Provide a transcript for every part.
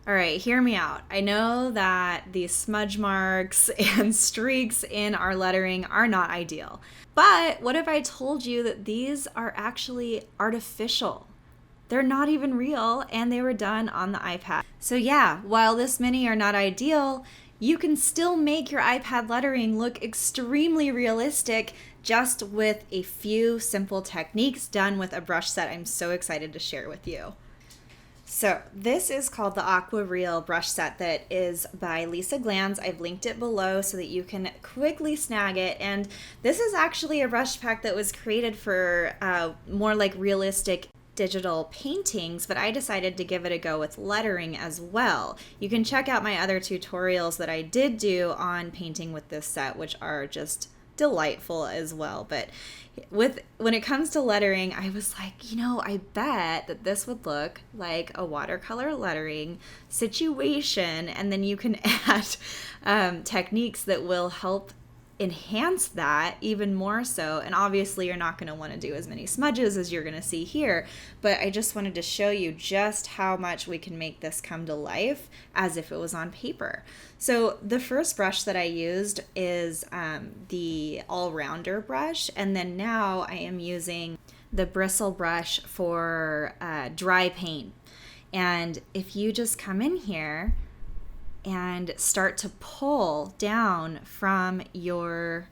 All right, hear me out. I know that these smudge marks and streaks in our lettering are not ideal. But what if I told you that these are actually artificial? They're not even real and they were done on the iPad. So yeah, while this many are not ideal, you can still make your iPad lettering look extremely realistic just with a few simple techniques done with a brush set I'm so excited to share with you. So this is called the Aqua Real brush set that is by Lisa Glanz. I've linked it below so that you can quickly snag it. And this is actually a brush pack that was created for more like realistic digital paintings, but I decided to give it a go with lettering as well. You can check out my other tutorials that I did do on painting with this set, which are just delightful as well. But when it comes to lettering, I was like, I bet that this would look like a watercolor lettering situation, and then you can add techniques that will help enhance that even more so. And obviously you're not going to want to do as many smudges as you're going to see here, but I just wanted to show you just how much we can make this come to life as if it was on paper. So the first brush that I used is the all-rounder brush, and then now I am using the bristle brush for dry paint. And if you just come in here and start to pull down from your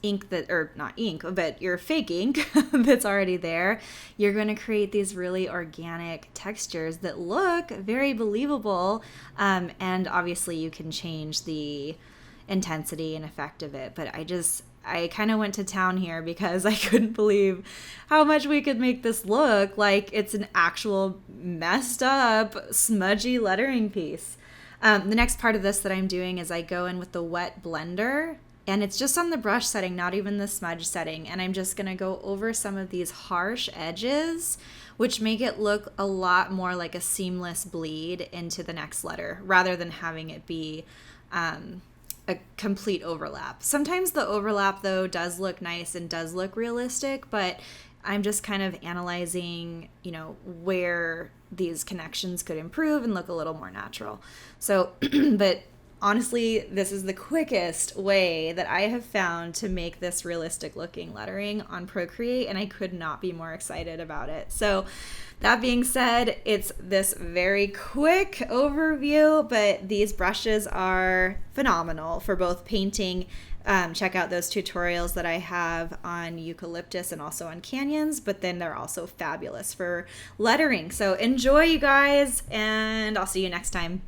ink that, or not ink, but your fake ink that's already there, you're going to create these really organic textures that look very believable. And obviously you can change the intensity and effect of it. But I kind of went to town here because I couldn't believe how much we could make this look like it's an actual messed up, smudgy lettering piece. The next part of this that I'm doing is I go in with the wet blender, and it's just on the brush setting, not even the smudge setting. And I'm just going to go over some of these harsh edges, which make it look a lot more like a seamless bleed into the next letter rather than having it be a complete overlap. Sometimes the overlap though does look nice and does look realistic, but I'm just kind of analyzing, where these connections could improve and look a little more natural. So, but honestly, this is the quickest way that I have found to make this realistic looking lettering on Procreate, and I could not be more excited about it. So that being said, it's this very quick overview, but these brushes are phenomenal for both painting. Check out those tutorials that I have on eucalyptus and also on canyons, but then they're also fabulous for lettering. So enjoy, you guys, and I'll see you next time.